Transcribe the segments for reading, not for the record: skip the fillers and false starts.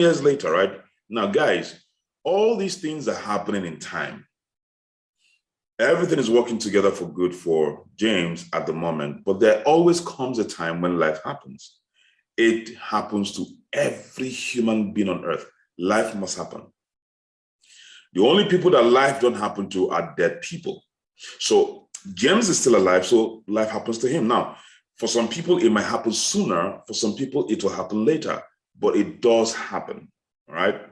years later, right? Now, guys, all these things are happening in time. Everything is working together for good for James at the moment, but there always comes a time when life happens. It happens to every human being on earth. Life must happen. The only people that life don't happen to are dead people. So James is still alive, so life happens to him. Now, for some people, it might happen sooner. For some people, it will happen later, but it does happen, right?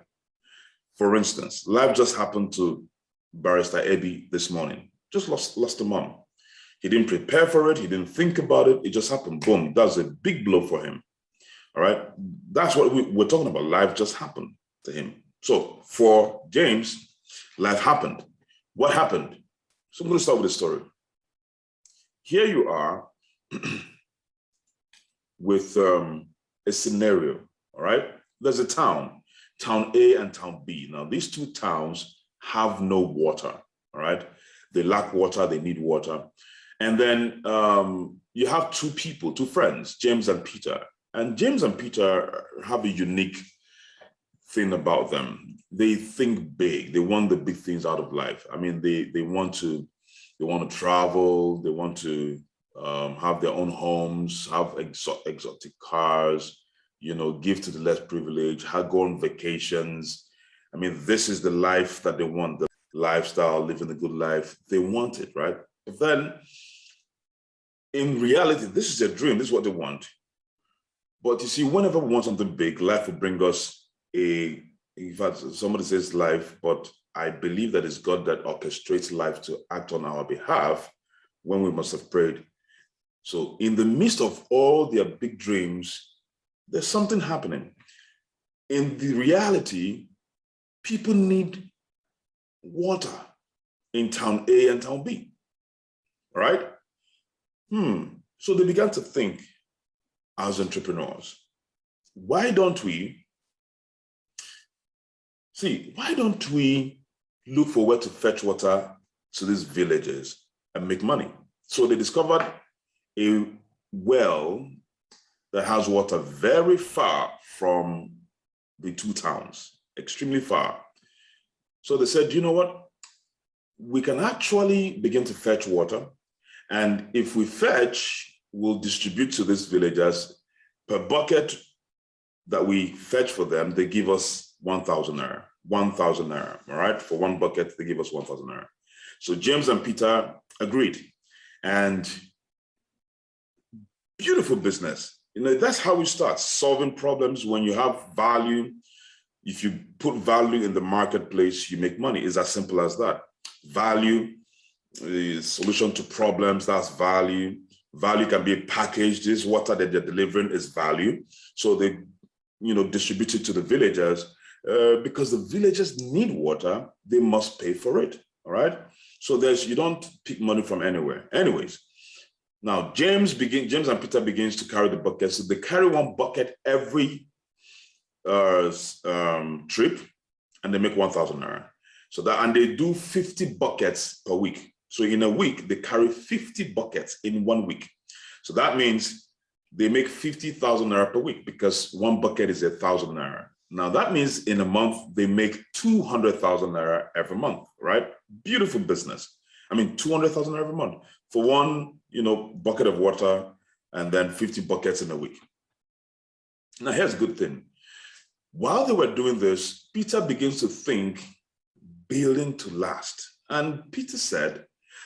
For instance, life just happened to Barrister Ebi this morning. Just lost a mom. He didn't prepare for it. He didn't think about it. It just happened. Boom. That's a big blow for him. All right. That's what we're talking about. Life just happened to him. So for James, life happened. What happened? So I'm going to start with a story. Here you are with a scenario. All right. There's a town A and town B. Now, these two towns have no water. All right. They lack water. They need water. And then you have two people, two friends, James and Peter. And James and Peter have a unique thing about them. They think big. They want the big things out of life. I mean, they want to travel. They want to have their own homes, have exotic cars, give to the less privileged, go on vacations. I mean, this is the life that they want, the lifestyle, living a good life. They want it, right? But then in reality, this is their dream. This is what they want. But you see, whenever we want something big, life will bring us in fact, somebody says life, but I believe that it's God that orchestrates life to act on our behalf when we must have prayed. So in the midst of all their big dreams, there's something happening. In the reality, people need water in town A and town B, right? So they began to think as entrepreneurs, why don't we look for where to fetch water to these villages and make money? So they discovered a well that has water very far from the two towns, extremely far. So they said, you know what? We can actually begin to fetch water. And if we fetch, we'll distribute to these villagers. Per bucket that we fetch for them, they give us 1,000 naira. 1,000 naira, all right? For one bucket, they give us 1,000 naira. So James and Peter agreed. And beautiful business. That's how we start, solving problems. When you have value, if you put value in the marketplace, you make money. It's as simple as that. Value is solution to problems, that's value. Value can be packaged. This water that they're delivering is value. So they, distribute it to the villagers because the villagers need water. They must pay for it. All right. So you don't pick money from anywhere. Anyways, now James and Peter begins to carry the bucket. So they carry one bucket every trip, and they make 1,000 naira. And they do 50 buckets per week. So in a week, they carry 50 buckets in 1 week. So that means they make 50,000 naira per week because one bucket is 1,000 naira. Now that means in a month, they make 200,000 naira every month, right? Beautiful business. I mean, 200,000 naira every month for one, bucket of water, and then 50 buckets in a week. Now here's a good thing. While they were doing this, Peter begins to think building to last. And Peter said,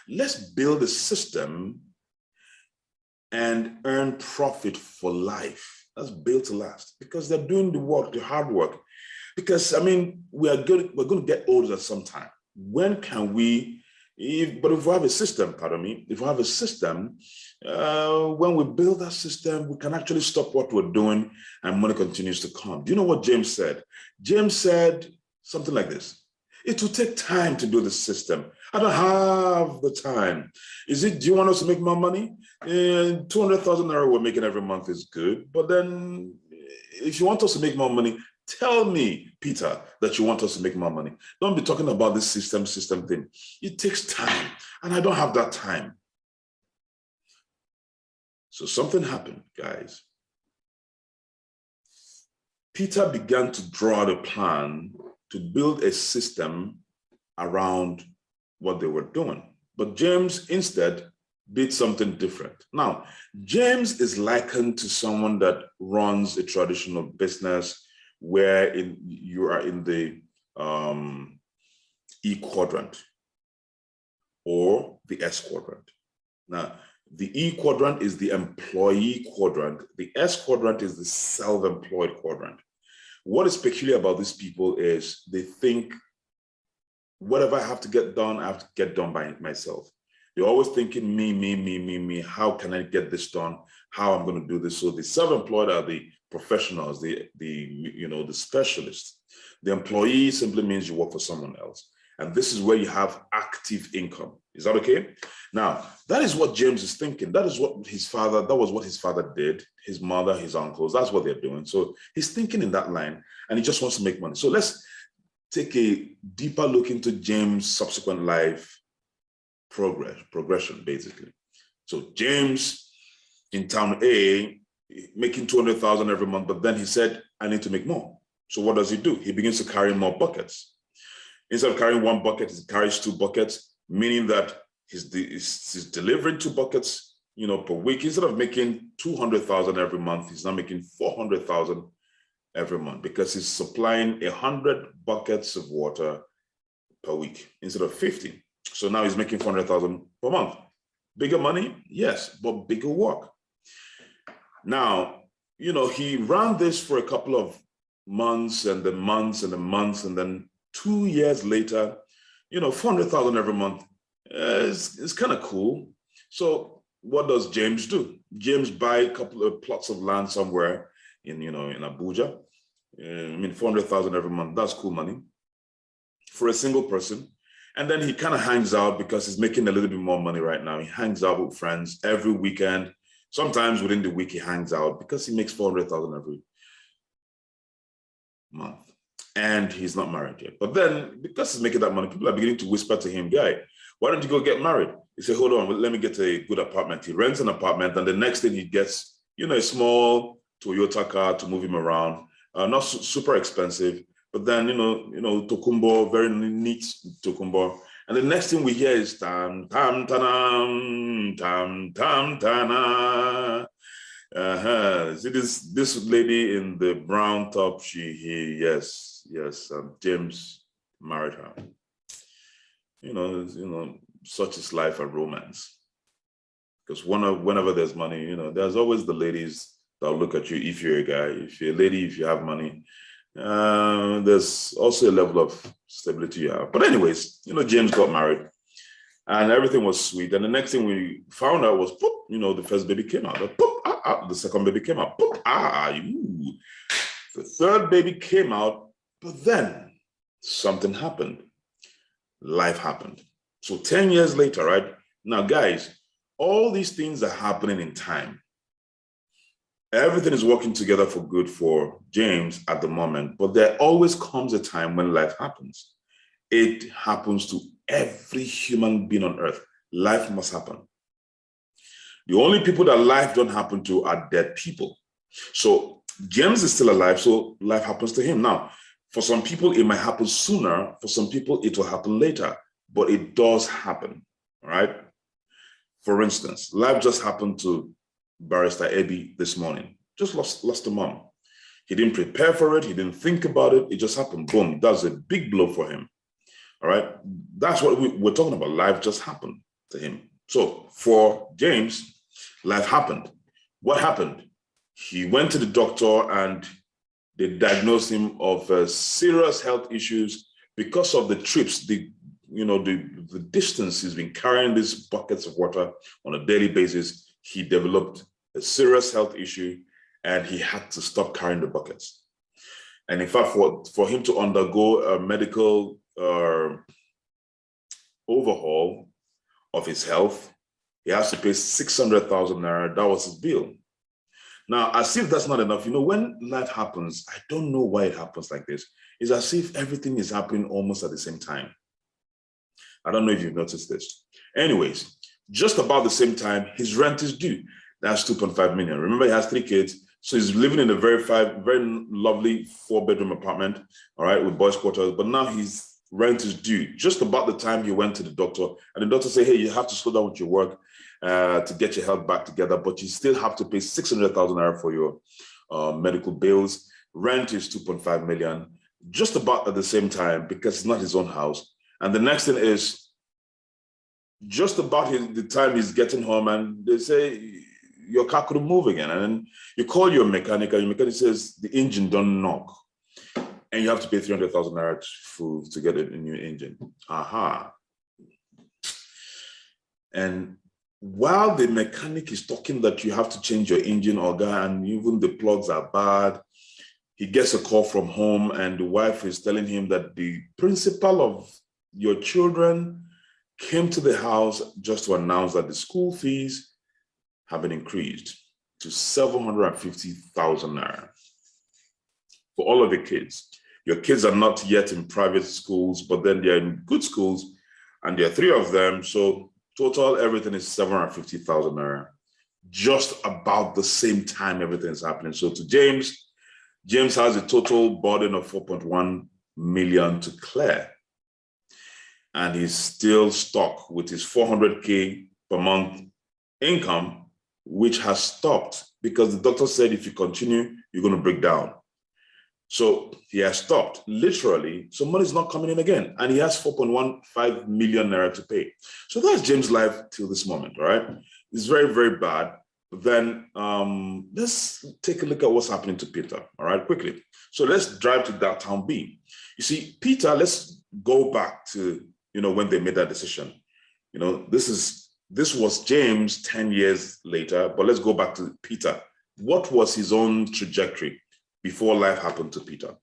let's build a system and earn profit for life. That's built to last, because they're doing the work, the hard work. Because, we're going to get older at some time. When can we, if we have a system, if we have a system, when we build that system, we can actually stop what we're doing and money continues to come. Do you know what James said? James said something like this. It will take time to do the system. I don't have the time. Do you want us to make more money? 200,000 naira we're making every month is good. But then if you want us to make more money, tell me, Peter, that you want us to make more money. Don't be talking about this system thing. It takes time, and I don't have that time. So something happened, guys. Peter began to draw out a plan to build a system around what they were doing. But James instead did something different. Now, James is likened to someone that runs a traditional business where you are in the E quadrant or the S quadrant. Now, the E quadrant is the employee quadrant. The S quadrant is the self-employed quadrant. What is peculiar about these people is they think, whatever I have to get done, I have to get done by myself. They're always thinking me. How can I get this done? How I'm going to do this? So the self-employed are the professionals, the specialists. The employee simply means you work for someone else. And this is where you have active income. Is that okay? Now, that is what James is thinking. That was what his father did, his mother, his uncles. That's what they're doing. So he's thinking in that line, and he just wants to make money. So let's take a deeper look into James' subsequent life progression, basically. So James in town A, making 200,000 every month, but then he said, I need to make more. So what does he do? He begins to carry more buckets. Instead of carrying one bucket, he carries two buckets, meaning that he's delivering two buckets, per week. Instead of making 200,000 every month, he's now making 400,000 every month because he's supplying 100 buckets of water per week instead of 50. So now he's making 400,000 per month. Bigger money? Yes, but bigger work. Now, he ran this for a couple of months and then months and then months, and then 2 years later, 400,000 every month is kind of cool. So what does James do? James buy a couple of plots of land somewhere in Abuja. 400,000 every month, that's cool money for a single person. And then he kind of hangs out because he's making a little bit more money right now. He hangs out with friends every weekend. Sometimes within the week he hangs out because he makes 400,000 every month. And he's not married yet. But then because he's making that money, people are beginning to whisper to him, guy, why don't you go get married? He said, hold on, let me get a good apartment. He rents an apartment, and the next thing he gets, a small Toyota car to move him around. Not super expensive, but then, Tokumbo, very neat Tokumbo. And the next thing we hear is tam, tam, tanam, tam, tam, tana. See this lady in the brown top, yes, James married her. Such is life and romance. Because whenever there's money, there's always the ladies that'll look at you if you're a guy. If you're a lady, if you have money, there's also a level of stability you have. But anyways, James got married and everything was sweet. And the next thing we found out was, poop, the first baby came out. Poop, the second baby came out. Poop, the third baby came out. But then something happened. Life happened. So 10 years later, right? Now, guys, all these things are happening in time. Everything is working together for good for James at the moment, but there always comes a time when life happens. It happens to every human being on earth. Life must happen. The only people that life don't happen to are dead people. So James is still alive, so life happens to him. Now, for some people, it might happen sooner. For some people, it will happen later, but it does happen, all right? For instance, life just happened to Barrister Ebi this morning. Just lost a mom. He didn't prepare for it. He didn't think about it. It just happened. Boom. That's a big blow for him. All right. That's what we're talking about. Life just happened to him. So for James, life happened. What happened? He went to the doctor and they diagnosed him of serious health issues because of the trips, the distance he's been carrying these buckets of water on a daily basis. He developed a serious health issue and he had to stop carrying the buckets. And in fact, for him to undergo a medical overhaul of his health, he has to pay 600,000 naira. That was his bill. Now, as if that's not enough, when life happens, I don't know why it happens like this. It's as if everything is happening almost at the same time. I don't know if you've noticed this. Anyways, just about the same time, his rent is due. That's 2.5 million. Remember, he has 3 kids. So he's living in a very lovely 4-bedroom apartment, all right, with boys' quarters. But now his rent is due just about the time he went to the doctor. And the doctor said, hey, you have to slow down with your work to get your health back together, but you still have to pay 600,000 naira for your medical bills. Rent is 2.5 million, just about at the same time, because it's not his own house. And the next thing is just about the time he's getting home, and they say your car couldn't move again. And then you call your mechanic, and your mechanic says the engine don't knock, and you have to pay 300,000 naira to get a new engine. Aha. And while the mechanic is talking that you have to change your engine organ, and even the plugs are bad, he gets a call from home, and the wife is telling him that the principal of your children came to the house just to announce that the school fees have been increased to 750,000 naira for all of the kids. Your kids are not yet in private schools, but then they're in good schools, and there are 3 of them. So total, everything is 750,000 naira. Just about the same time everything is happening. So to James has a total burden of 4.1 million to clear. And he's still stuck with his 400K per month income, which has stopped because the doctor said if you continue, you're going to break down. So he has stopped, literally. So money's not coming in again. And he has 4.15 million naira to pay. So that's James' life till this moment, all right? It's very, very bad. But then let's take a look at what's happening to Peter, all right, quickly. So let's drive to downtown B. You see, Peter, let's go back to, when they made that decision. This was James 10 years later, but let's go back to Peter. What was his own trajectory before life happened to Peter?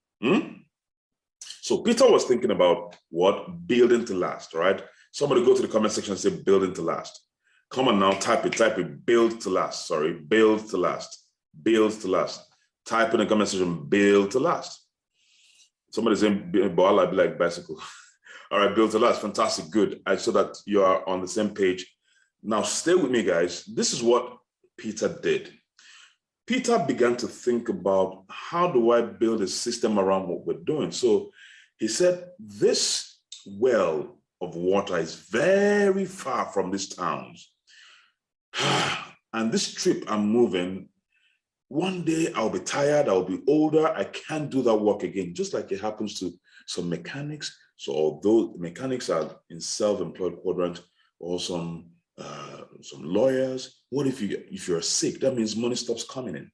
So Peter was thinking about what? Building to last, right? Somebody go to the comment section and say building to last. Come on now, type it, build to last, sorry, build to last, build to last. Type in the comment section, build to last. Somebody's saying, Boala, be like bicycle. All right, build to last, fantastic, good. So that you are on the same page. Now stay with me, guys. This is what Peter did. Peter began to think about, how do I build a system around what we're doing? So he said, this well of water is very far from these towns. And this trip I'm moving, one day I'll be tired, I'll be older, I can't do that work again, just like it happens to some mechanics. So although mechanics are in self-employed quadrant, or some lawyers, what if you're sick? That means money stops coming in.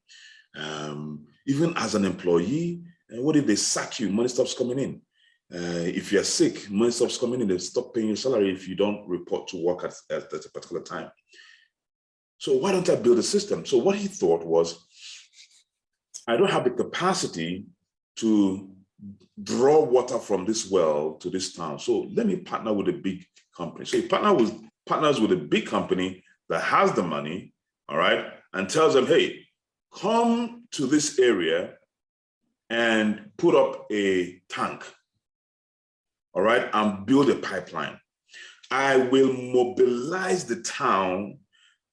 Even as an employee, what if they sack you? Money stops coming in. If you're sick, money stops coming in. They stop paying your salary if you don't report to work at a particular time. So why don't I build a system? So what he thought was, I don't have the capacity to draw water from this well to this town. So let me partner with a big company. So he partners with a big company that has the money, all right, and tells them, hey, come to this area and put up a tank, all right, and build a pipeline. I will mobilize the town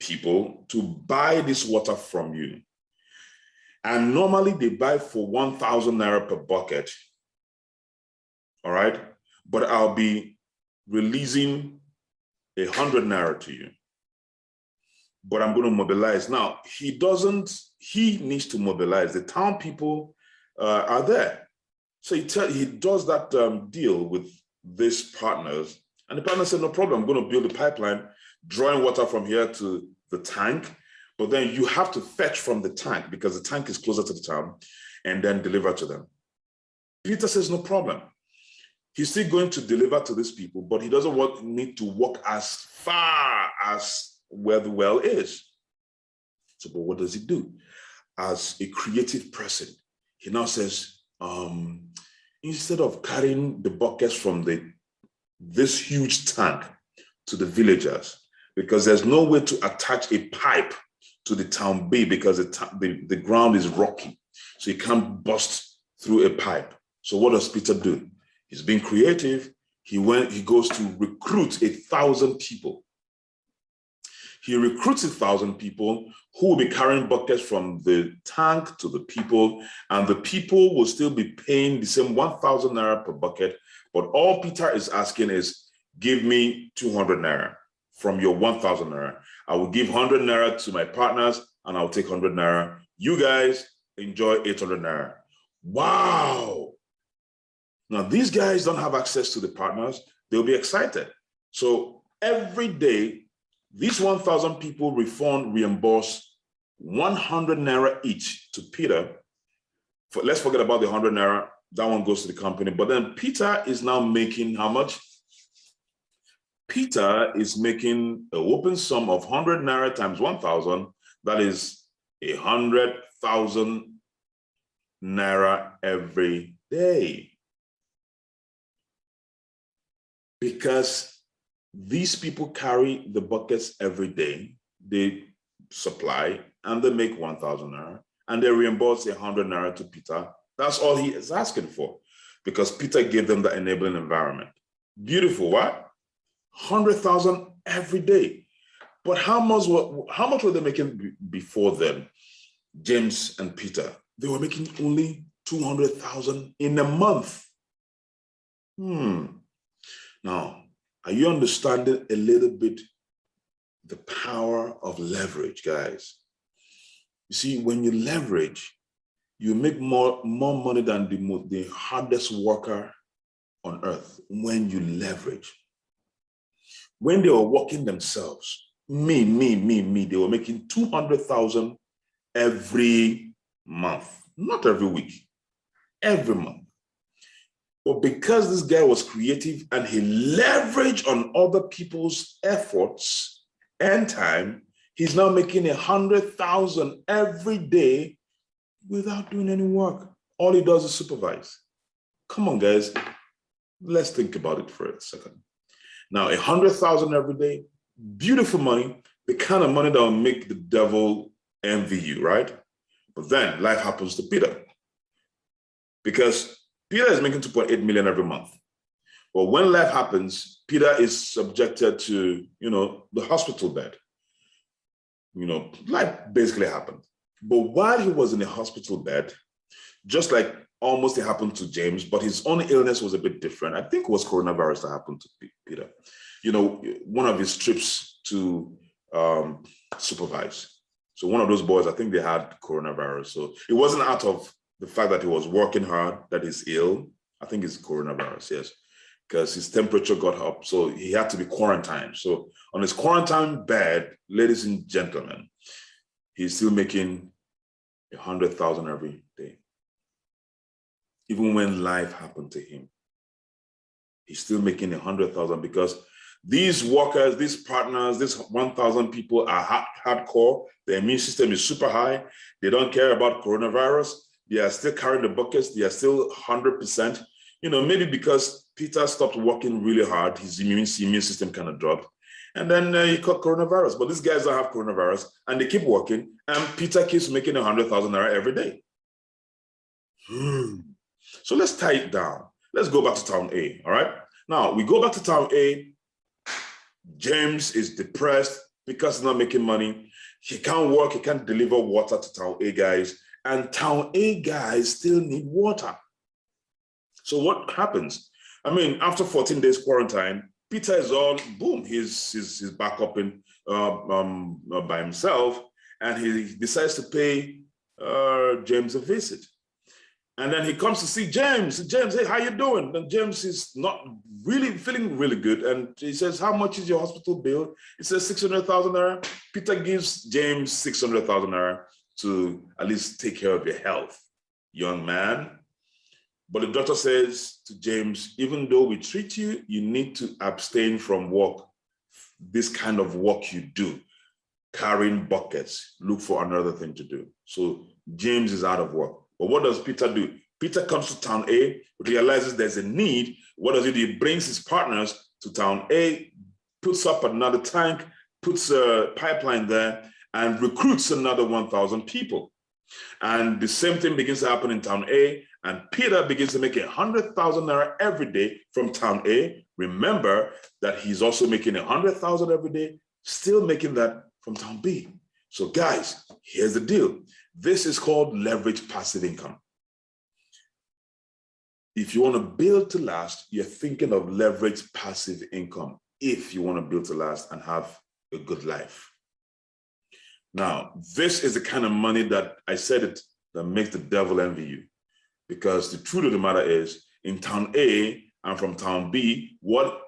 people to buy this water from you. And normally they buy for 1,000 naira per bucket, all right? But I'll be releasing 100 naira to you. But I'm going to mobilize. Now, he needs to mobilize. The town people are there. So he does that deal with these partners. And the partner said, no problem, I'm going to build a pipeline, drawing water from here to the tank. But then you have to fetch from the tank because the tank is closer to the town, and then deliver to them. Peter says, no problem. He's still going to deliver to these people, but he doesn't need to walk as far as where the well is. So, but what does he do? As a creative person, he now says, instead of carrying the buckets from this huge tank to the villagers, because there's no way to attach a pipe to the town B because the ground is rocky. So you can't bust through a pipe. So what does Peter do? He's being creative. He goes to recruit 1,000 people. He recruits 1,000 people who will be carrying buckets from the tank to the people, and the people will still be paying the same 1,000 naira per bucket. But all Peter is asking is, give me 200 naira from your 1,000 naira. I will give 100 naira to my partners, and I'll take 100 naira. You guys enjoy 800 naira. Wow. Now, these guys don't have access to the partners. They'll be excited. So every day, these 1,000 people reimburse 100 naira each to Peter. Let's forget about the 100 naira. That one goes to the company. But then Peter is now making how much? Peter is making a whopping sum of 100 naira times 1,000. That is 100,000 naira every day. Because these people carry the buckets every day, they supply and they make 1,000 naira and they reimburse 100 naira to Peter. That's all he is asking for, because Peter gave them the enabling environment. Beautiful, what? 100,000 every day. But how much were they making before then? James and Peter, they were making only 200,000 in a month. Now, are you understanding a little bit the power of leverage, guys? You see, when you leverage, you make more money than the hardest worker on earth when you leverage. When they were working themselves, they were making 200,000 every month, not every week, every month. But because this guy was creative and he leveraged on other people's efforts and time, he's now making 100,000 every day without doing any work. All he does is supervise. Come on, guys. Let's think about it for a second. Now, 100,000 every day, beautiful money, the kind of money that will make the devil envy you, right? But then life happens to Peter, because Peter is making 2.8 million every month. But when life happens, Peter is subjected to, the hospital bed. Life basically happened. But while he was in the hospital bed, just like almost it happened to James, but his own illness was a bit different. I think it was coronavirus that happened to Peter. One of his trips to supervise. So one of those boys, I think they had coronavirus. So it wasn't out of the fact that he was working hard, that he's ill. I think it's coronavirus, yes, because his temperature got up. So he had to be quarantined. So on his quarantine bed, ladies and gentlemen, he's still making 100,000 every day. Even when life happened to him, he's still making 100,000, because these workers, these partners, these 1,000 people are hardcore. Their immune system is super high. They don't care about coronavirus. They are still carrying the buckets. They are still 100%. Maybe because Peter stopped working really hard, his immune system kind of dropped. And then he caught coronavirus. But these guys don't have coronavirus, and they keep working. And Peter keeps making 100,000 naira every day. So let's tie it down. Let's go back to town A, all right? Now, we go back to town A. James is depressed because he's not making money. He can't work. He can't deliver water to town A guys. And town A guys still need water. So what happens? After 14 days quarantine, Peter is all, boom, he's back up in by himself, and he decides to pay James a visit. And then he comes to see James. James, hey, how you doing? And James is not really feeling really good. And he says, how much is your hospital bill? He says 600,000 naira. Peter gives James 600,000 naira to at least take care of your health, young man. But the doctor says to James, even though we treat you, you need to abstain from work. This kind of work you do, carrying buckets, look for another thing to do. So James is out of work. But what does Peter do? Peter comes to town A, realizes there's a need. What does he do? He brings his partners to town A, puts up another tank, puts a pipeline there, and recruits another 1,000 people. And the same thing begins to happen in town A, and Peter begins to make 100,000 naira every day from town A. Remember that he's also making 100,000 every day, still making that from town B. So guys, here's the deal. This is called leverage passive income. If you want to build to last, you're thinking of leverage passive income if you want to build to last and have a good life. Now, this is the kind of money that I said it that makes the devil envy you. Because the truth of the matter is, in town A and from town B, what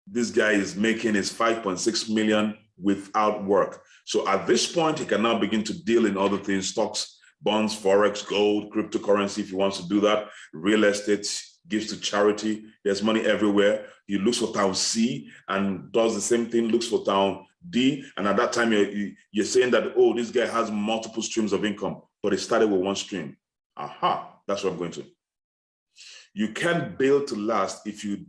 this guy is making is 5.6 million without work. So at this point, he can now begin to deal in other things, stocks, bonds, forex, gold, cryptocurrency, if he wants to do that, real estate, gives to charity. There's money everywhere. He looks for town C and does the same thing, looks for town D. And at that time, you're saying that, oh, this guy has multiple streams of income, but it started with one stream. Aha, that's what I'm going to. You can't build to last if you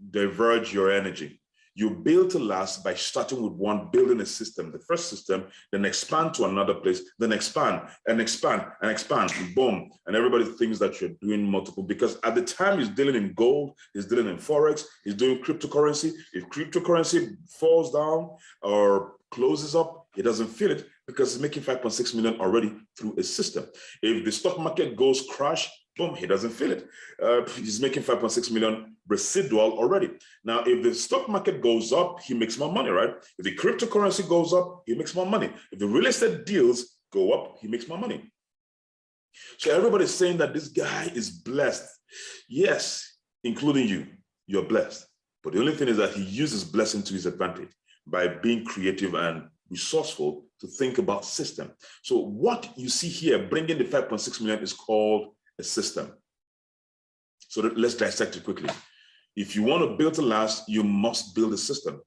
diverge your energy. You build to last by starting with one, building a system, the first system, then expand to another place, then expand and expand and expand, boom. And everybody thinks that you're doing multiple, because at the time he's dealing in gold, he's dealing in forex, he's doing cryptocurrency. If cryptocurrency falls down or closes up, he doesn't feel it because he's making 5.6 million already through a system. If the stock market goes crash, boom, he doesn't feel it. He's making 5.6 million residual already. Now, if the stock market goes up, he makes more money, right? If the cryptocurrency goes up, he makes more money. If the real estate deals go up, he makes more money. So everybody's saying that this guy is blessed. Yes, including you, you're blessed. But the only thing is that he uses blessing to his advantage by being creative and resourceful to think about system. So what you see here, bringing the 5.6 million is called a system. So let's dissect it quickly. If you want to build to last, you must build a system.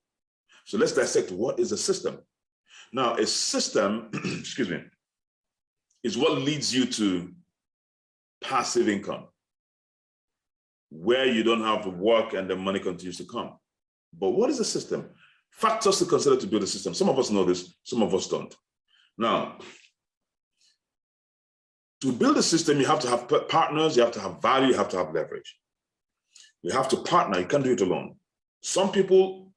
So let's dissect what is a system. Now, a system, excuse me, is what leads you to passive income, where you don't have to work and the money continues to come. But what is a system? Factors to consider to build a system. Some of us know this, some of us don't. Now, to build a system, you have to have partners, you have to have value, you have to have leverage. You have to partner, you can't do it alone. Some people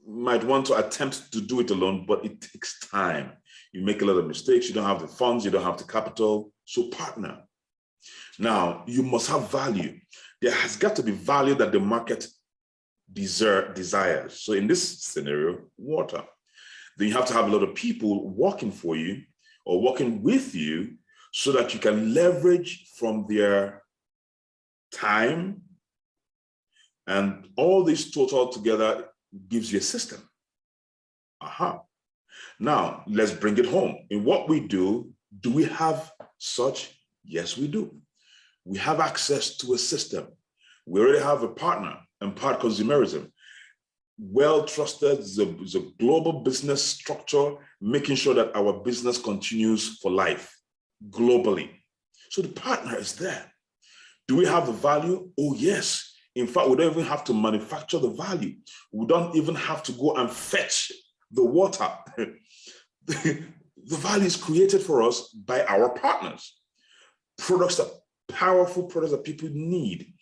might want to attempt to do it alone, but it takes time. You make a lot of mistakes, you don't have the funds, you don't have the capital, so partner. Now, you must have value. There has got to be value that the market desires. So in this scenario, water. Then you have to have a lot of people working for you or working with you so that you can leverage from their time, and all this total together gives you a system. Aha. Now, let's bring it home. In what we do we have such? Yes, we do. We have access to a system. We already have a partner, Empowered Consumerism. Well-trusted, is a global business structure, making sure that our business continues for life globally. So the partner is there. Do we have the value? Oh, yes. In fact, we don't even have to manufacture the value. We don't even have to go and fetch the water. The value is created for us by our partners. Powerful products that people need.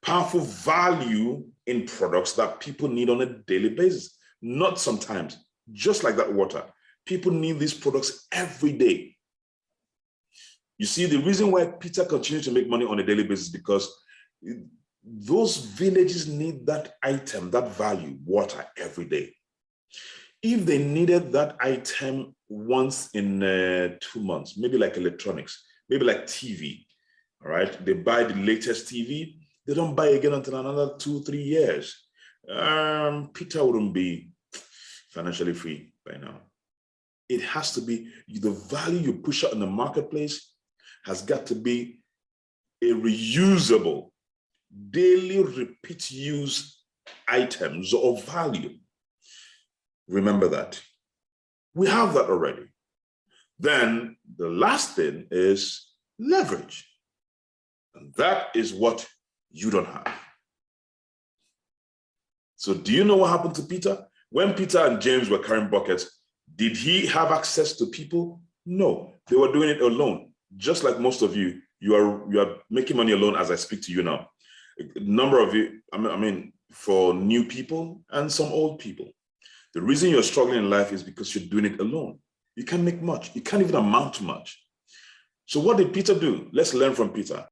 Powerful value in products that people need on a daily basis. Not sometimes, just like that water. People need these products every day. You see, the reason why Peter continues to make money on a daily basis is because those villages need that item, that value, water, every day. If they needed that item once in 2 months, maybe like electronics, maybe like TV, all right? They buy the latest TV, they don't buy again until another 2-3 years. Peter wouldn't be financially free by now. It has to be the value you push out in the marketplace has got to be a reusable, daily repeat use items of value. Remember that. We have that already. Then the last thing is leverage. And that is what you don't have. So do you know what happened to Peter? When Peter and James were carrying buckets, did he have access to people? No, they were doing it alone. Just like most of you, you are making money alone as I speak to you now. A number of you, I mean, for new people and some old people. The reason you're struggling in life is because you're doing it alone. You can't make much. You can't even amount to much. So what did Peter do? Let's learn from Peter.